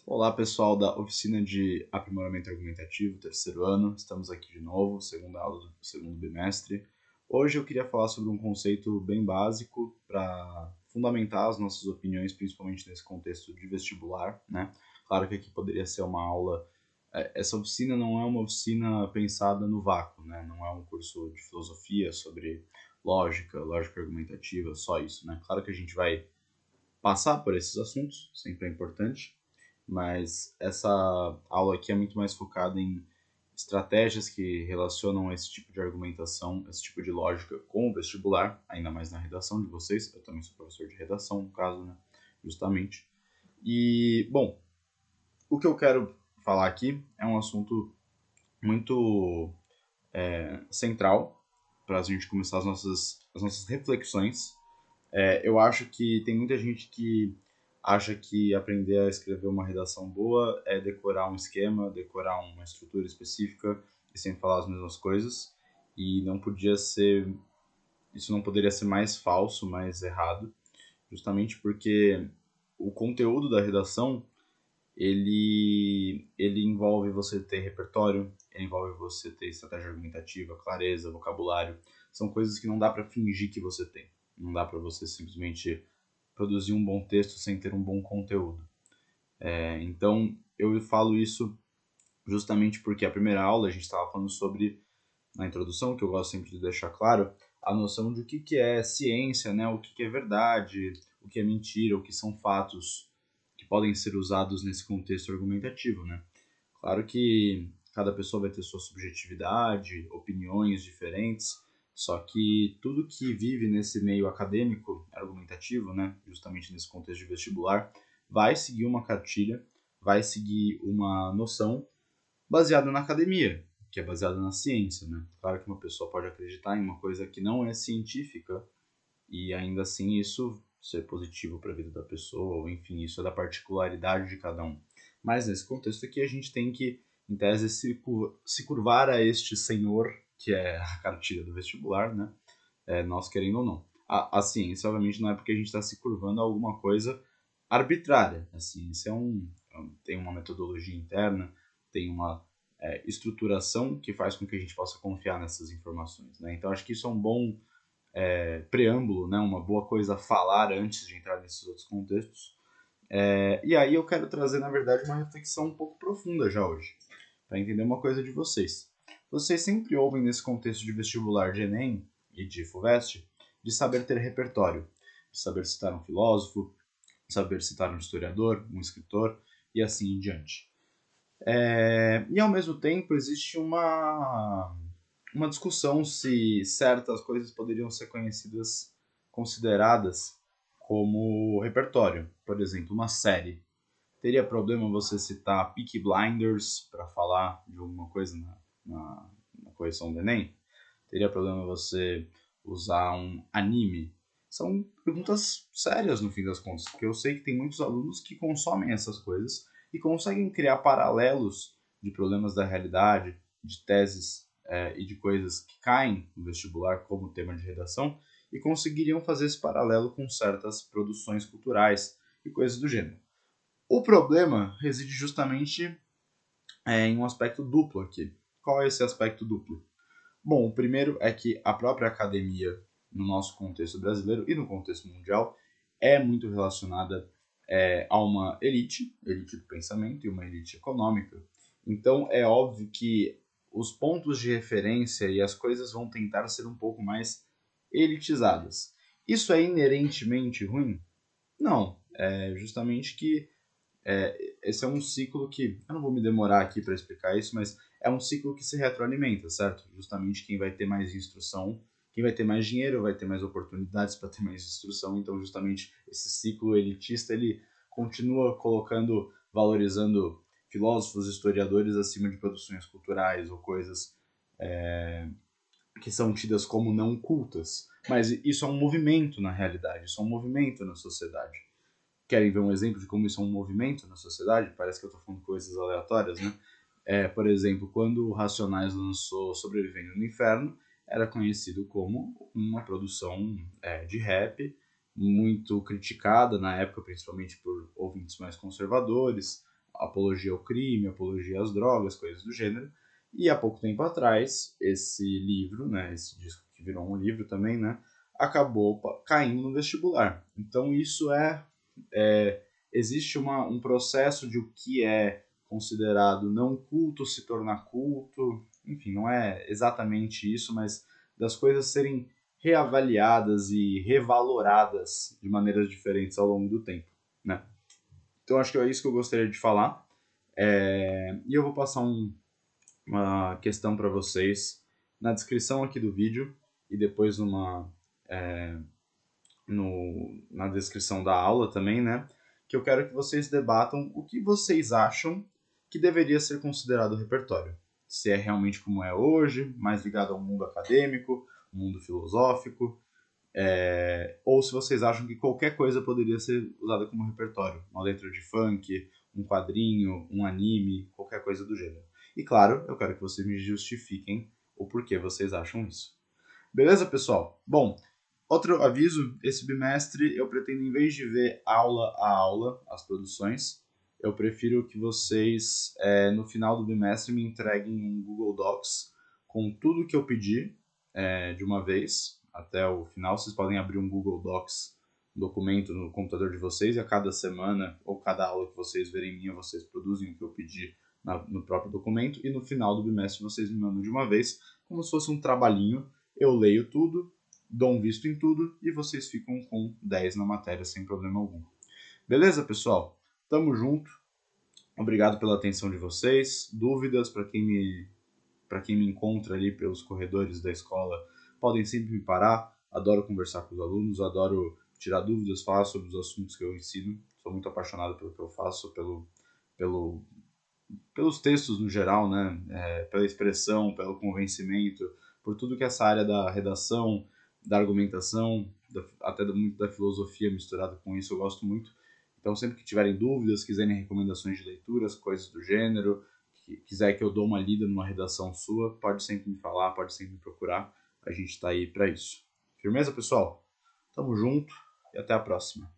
Olá, pessoal da oficina de aprimoramento argumentativo, terceiro ano. Estamos aqui de novo, segunda aula do segundo bimestre. Hoje eu queria falar sobre um conceito bem básico para fundamentar as nossas opiniões, principalmente nesse contexto de vestibular, né? Claro que aqui poderia ser uma aula. Essa oficina não é uma oficina pensada no vácuo, né? Não é um curso de filosofia sobre lógica argumentativa, só isso, né? Claro que a gente vai passar por esses assuntos, sempre é importante, mas essa aula aqui é muito mais focada em estratégias que relacionam esse tipo de argumentação, esse tipo de lógica com o vestibular, ainda mais na redação de vocês. Eu também sou professor de redação, no caso, né? Justamente. E, bom, o que eu quero falar aqui é um assunto muito central para a gente começar as nossas reflexões. Eu acho que tem muita gente que acha que aprender a escrever uma redação boa é decorar um esquema, decorar uma estrutura específica e sempre falar as mesmas coisas. E não podia ser, isso não poderia ser mais falso, mais errado, justamente porque o conteúdo da redação ele envolve você ter repertório, ele envolve você ter estratégia argumentativa, clareza, vocabulário. São coisas que não dá para fingir que você tem. Não dá para você simplesmente produzir um bom texto sem ter um bom conteúdo. Então, eu falo isso justamente porque a primeira aula a gente estava falando sobre, na introdução, que eu gosto sempre de deixar claro, a noção de o que é ciência, né? O que é verdade, o que é mentira, o que são fatos que podem ser usados nesse contexto argumentativo, né? Claro que cada pessoa vai ter sua subjetividade, opiniões diferentes, só que tudo que vive nesse meio acadêmico, argumentativo, né, justamente nesse contexto de vestibular, vai seguir uma cartilha, vai seguir uma noção baseada na academia, que é baseada na ciência, né? Claro que uma pessoa pode acreditar em uma coisa que não é científica e ainda assim isso ser positivo para a vida da pessoa, ou enfim, isso é da particularidade de cada um. Mas nesse contexto aqui a gente tem que, em tese, se curvar a este senhor, que é a cartilha do vestibular, né? Nós querendo ou não. A ciência, obviamente, não é porque a gente está se curvando a alguma coisa arbitrária. A ciência tem uma metodologia interna, tem uma estruturação que faz com que a gente possa confiar nessas informações, né? Então, acho que isso é um bom preâmbulo, né? Uma boa coisa a falar antes de entrar nesses outros contextos. E aí eu quero trazer, na verdade, uma reflexão um pouco profunda já hoje, para entender uma coisa de vocês. Vocês sempre ouvem nesse contexto de vestibular de Enem e de FUVEST de saber ter repertório, de saber citar um filósofo, saber citar um historiador, um escritor e assim em diante. E ao mesmo tempo existe uma discussão se certas coisas poderiam ser consideradas como repertório. Por exemplo, uma série. Teria problema você citar Peaky Blinders para falar de alguma coisa na correção do Enem? Teria problema você usar um anime? São perguntas sérias no fim das contas, porque eu sei que tem muitos alunos que consomem essas coisas e conseguem criar paralelos de problemas da realidade, de teses e de coisas que caem no vestibular como tema de redação e conseguiriam fazer esse paralelo com certas produções culturais e coisas do gênero. O problema reside justamente em um aspecto duplo aqui. Qual é esse aspecto duplo? Bom, o primeiro é que a própria academia, no nosso contexto brasileiro e no contexto mundial, é muito relacionada a uma elite do pensamento e uma elite econômica. Então é óbvio que os pontos de referência e as coisas vão tentar ser um pouco mais elitizadas. Isso é inerentemente ruim? Não. É justamente que esse é um ciclo que, eu não vou me demorar aqui para explicar isso, mas é um ciclo que se retroalimenta, certo? Justamente quem vai ter mais instrução, quem vai ter mais dinheiro, vai ter mais oportunidades para ter mais instrução, então justamente esse ciclo elitista, ele continua colocando, valorizando filósofos, historiadores acima de produções culturais ou coisas que são tidas como não cultas. Mas isso é um movimento na realidade, isso é um movimento na sociedade. Querem ver um exemplo de como isso é um movimento na sociedade? Parece que eu estou falando coisas aleatórias, né? Por exemplo, quando o Racionais lançou Sobrevivendo no Inferno, era conhecido como uma produção de rap, muito criticada na época, principalmente por ouvintes mais conservadores, apologia ao crime, apologia às drogas, coisas do gênero. E há pouco tempo atrás, esse livro, né, esse disco que virou um livro também, né, acabou caindo no vestibular. Então isso existe um processo de o que é considerado não culto se tornar culto, enfim, não é exatamente isso, mas das coisas serem reavaliadas e revaloradas de maneiras diferentes ao longo do tempo, né? Então acho que é isso que eu gostaria de falar. E eu vou passar uma questão para vocês na descrição aqui do vídeo e depois na descrição da aula também, né? Que eu quero que vocês debatam o que vocês acham que deveria ser considerado repertório. Se é realmente como é hoje, mais ligado ao mundo acadêmico, mundo filosófico, ou se vocês acham que qualquer coisa poderia ser usada como repertório. Uma letra de funk, um quadrinho, um anime, qualquer coisa do gênero. E claro, eu quero que vocês me justifiquem o porquê vocês acham isso. Beleza, pessoal? Bom, outro aviso, esse bimestre eu pretendo, em vez de ver aula a aula, as produções, eu prefiro que vocês, no final do bimestre, me entreguem um Google Docs com tudo que eu pedi de uma vez, até o final. Vocês podem abrir um Google Docs, um documento no computador de vocês, e a cada semana ou cada aula que vocês verem minha, vocês produzem o que eu pedi no próprio documento, e no final do bimestre vocês me mandam de uma vez, como se fosse um trabalhinho. Eu leio tudo, dou um visto em tudo e vocês ficam com 10 na matéria sem problema algum. Beleza, pessoal? Tamo junto. Obrigado pela atenção de vocês. Dúvidas, para quem me encontra ali pelos corredores da escola, podem sempre me parar. Adoro conversar com os alunos, adoro tirar dúvidas, falar sobre os assuntos que eu ensino. Sou muito apaixonado pelo que eu faço, pelos textos no geral, né? Pela expressão, pelo convencimento, por tudo que essa área da redação, da argumentação, até muito da filosofia misturada com isso, eu gosto muito. Então, sempre que tiverem dúvidas, quiserem recomendações de leituras, coisas do gênero, quiser que eu dou uma lida numa redação sua, pode sempre me falar, pode sempre me procurar. A gente está aí para isso. Firmeza, pessoal? Tamo junto e até a próxima.